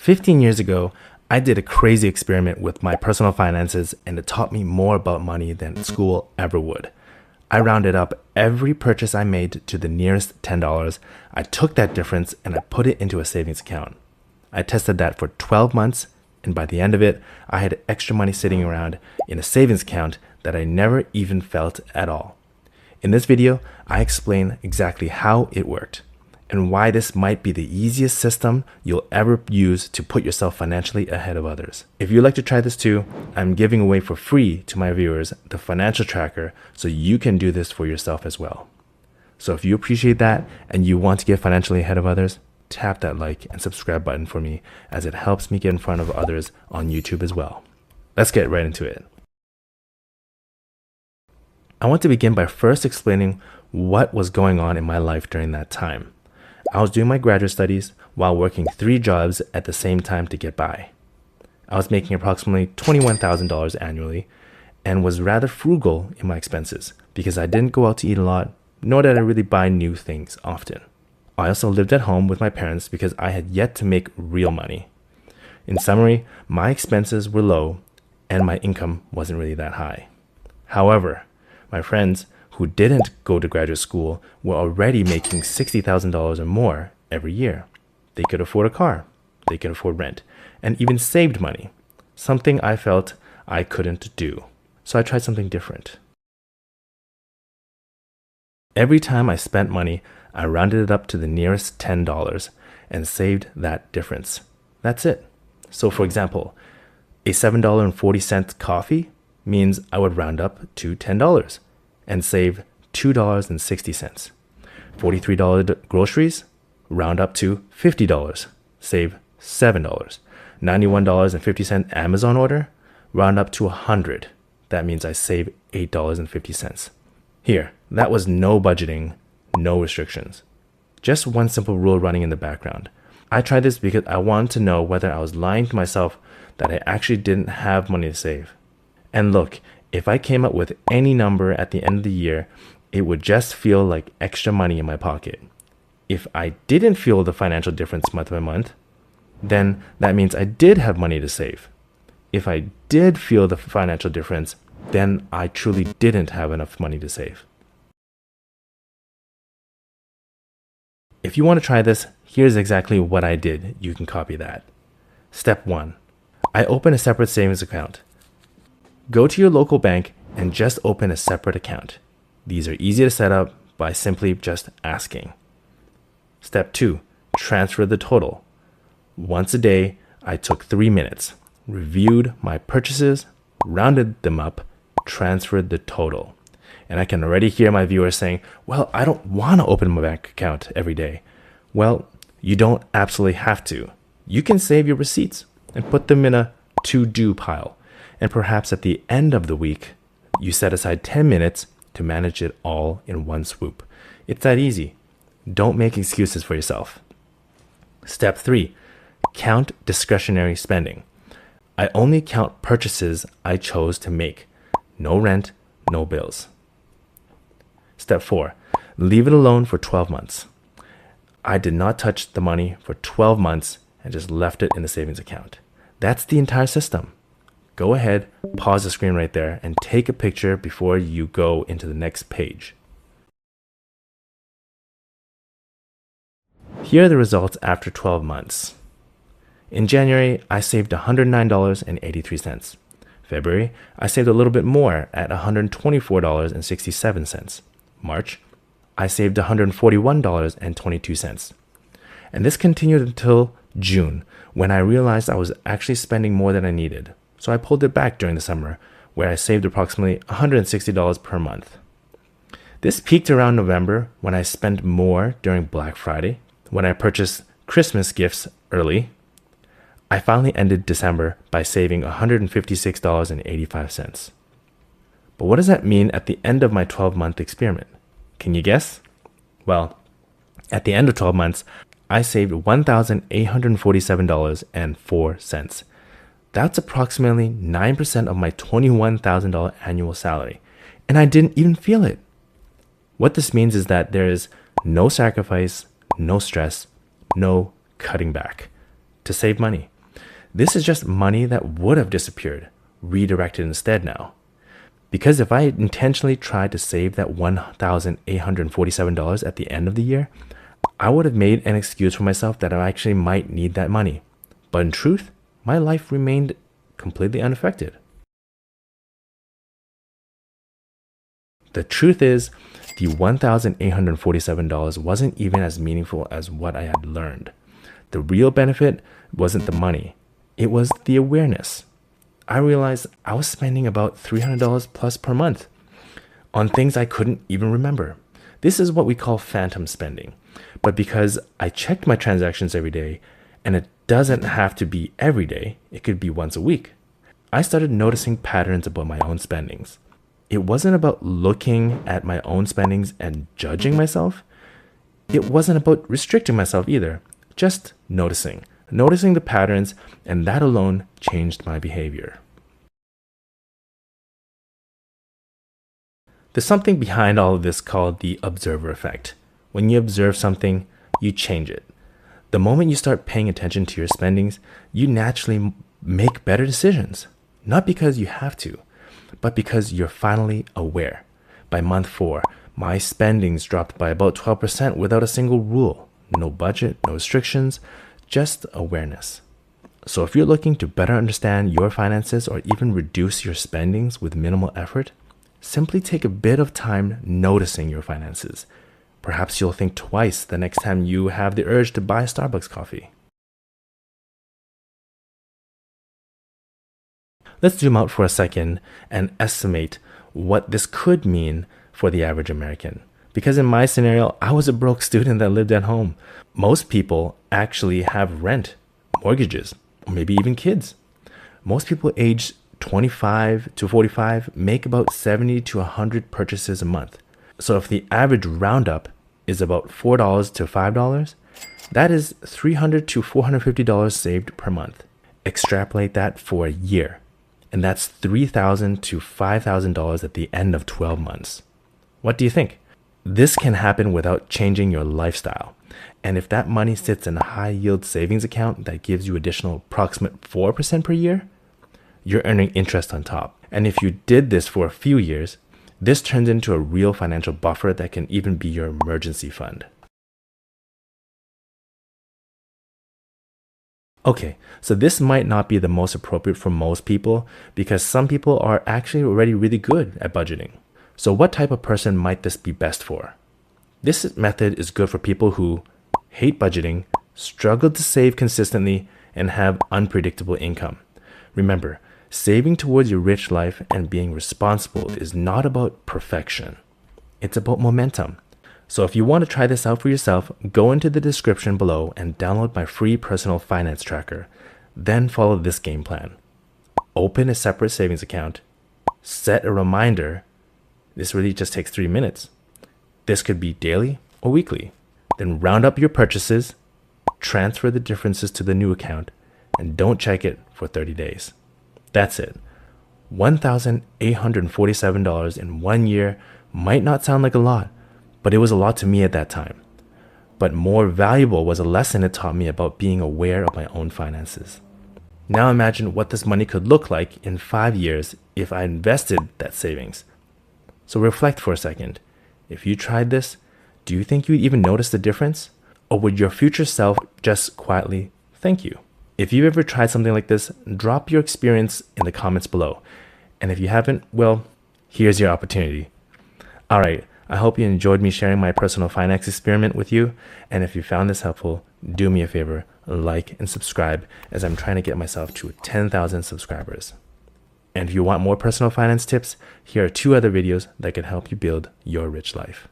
15 years ago, I did a crazy experiment with my personal finances, and it taught me more about money than school ever would. I rounded up every purchase I made to the nearest $10. I took that difference and I put it into a savings account. I tested that for 12 months, and by the end of it, I had extra money sitting around in a savings account that I never even felt at all. In this video, I explain exactly how it worked and why this might be the easiest system you'll ever use to put yourself financially ahead of others. If you'd like to try this too, I'm giving away for free to my viewers the financial tracker so you can do this for yourself as well. So if you appreciate that and you want to get financially ahead of others, tap that like and subscribe button for me, as it helps me get in front of others on YouTube as well. Let's get right into it. I want to begin by first explaining what was going on in my life during that time. I was doing my graduate studies while working 3 jobs at the same time to get by. I was making approximately $21,000 annually and was rather frugal in my expenses because I didn't go out to eat a lot, nor did I really buy new things often. I also lived at home with my parents because I had yet to make real money. In summary, my expenses were low and my income wasn't really that high. However, my friends who didn't go to graduate school were already making $60,000 or more every year. They could afford a car, they could afford rent, and even saved money, something I felt I couldn't do. So I tried something different. Every time I spent money, I rounded it up to the nearest $10 and saved that difference. That's it. So for example, a $7.40 coffee means I would round up to $10 and save $2.60. $43 groceries, round up to $50, save $7. $91.50 Amazon order, round up to $100. That means I save $8.50. Here, that was no budgeting, no restrictions. Just one simple rule running in the background. I tried this because I wanted to know whether I was lying to myself that I actually didn't have money to save. And look, if I came up with any number at the end of the year, it would just feel like extra money in my pocket. If I didn't feel the financial difference month by month, then that means I did have money to save. If I did feel the financial difference, then I truly didn't have enough money to save. If you want to try this, here's exactly what I did. You can copy that. Step 1. I opened a separate savings account. Go to your local bank and just open a separate account. These are easy to set up by simply just asking. Step 2. Transfer the total. Once a day, I took 3 minutes, reviewed my purchases, rounded them up, transferred the total. And I can already hear my viewers saying, well, I don't want to open my bank account every day. Well, you don't absolutely have to. You can save your receipts and put them in a to-do pile. And perhaps at the end of the week, you set aside 10 minutes to manage it all in one swoop. It's that easy. Don't make excuses for yourself. Step 3. Count discretionary spending. I only count purchases I chose to make. No rent, no bills. Step 4. Leave it alone for 12 months. I did not touch the money for 12 months and just left it in the savings account. That's the entire system. Go ahead, pause the screen right there, and take a picture before you go into the next page. Here are the results after 12 months. In January, I saved $109.83. February, I saved a little bit more at $124.67. March, I saved $141.22. And this continued until June, when I realized I was actually spending more than I needed. So I pulled it back during the summer, where I saved approximately $160 per month. This peaked around November, when I spent more during Black Friday, when I purchased Christmas gifts early. I finally ended December by saving $156.85. But what does that mean at the end of my 12-month experiment? Can you guess? Well, at the end of 12 months, I saved $1,847.04. That's approximately 9% of my $21,000 annual salary, and I didn't even feel it. What this means is that there is no sacrifice, no stress, no cutting back to save money. This is just money that would have disappeared, redirected instead now. Because if I intentionally tried to save that $1,847 at the end of the year, I would have made an excuse for myself that I actually might need that money. But in truth, my life remained completely unaffected. The truth is, the $1,847 wasn't even as meaningful as what I had learned. The real benefit wasn't the money, it was the awareness. I realized I was spending about $300 plus per month on things I couldn't even remember. This is what we call phantom spending. But because I checked my transactions every day, and it doesn't have to be every day, it could be once a week, I started noticing patterns about my own spendings. It wasn't about looking at my own spendings and judging myself. It wasn't about restricting myself either, just noticing the patterns, and that alone changed my behavior. There's something behind all of this called the observer effect. When you observe something, you change it. The moment you start paying attention to your spendings, you naturally make better decisions. Not because you have to, but because you're finally aware. By month 4, my spendings dropped by about 12% without a single rule. No budget, no restrictions, just awareness. So if you're looking to better understand your finances or even reduce your spendings with minimal effort, simply take a bit of time noticing your finances. Perhaps you'll think twice the next time you have the urge to buy Starbucks coffee. Let's zoom out for a second and estimate what this could mean for the average American. Because in my scenario, I was a broke student that lived at home. Most people actually have rent, mortgages, or maybe even kids. Most people aged 25 to 45 make about 70 to 100 purchases a month. So if the average roundup is about $4 to $5, that is $300 to $450 saved per month. Extrapolate that for a year, and that's $3,000 to $5,000 at the end of 12 months. What do you think? This can happen without changing your lifestyle. And if that money sits in a high yield savings account that gives you additional approximate 4% per year, you're earning interest on top. And if you did this for a few years, this turns into a real financial buffer that can even be your emergency fund. Okay, so this might not be the most appropriate for most people because some people are actually already really good at budgeting. So what type of person might this be best for? This method is good for people who hate budgeting, struggle to save consistently, and have unpredictable income. Remember, saving towards your rich life and being responsible is not about perfection. It's about momentum. So if you want to try this out for yourself, go into the description below and download my free personal finance tracker. Then follow this game plan. Open a separate savings account. Set a reminder. This really just takes 3 minutes. This could be daily or weekly. Then round up your purchases, transfer the differences to the new account, and don't check it for 30 days. That's it. $1,847 in 1 year might not sound like a lot, but it was a lot to me at that time. But more valuable was a lesson it taught me about being aware of my own finances. Now imagine what this money could look like in 5 years if I invested that savings. So reflect for a second. If you tried this, do you think you'd even notice the difference? Or would your future self just quietly thank you? If you've ever tried something like this, drop your experience in the comments below. And if you haven't, well, here's your opportunity. All right, I hope you enjoyed me sharing my personal finance experiment with you. And if you found this helpful, do me a favor, like and subscribe as I'm trying to get myself to 10,000 subscribers. And if you want more personal finance tips, here are 2 other videos that can help you build your rich life.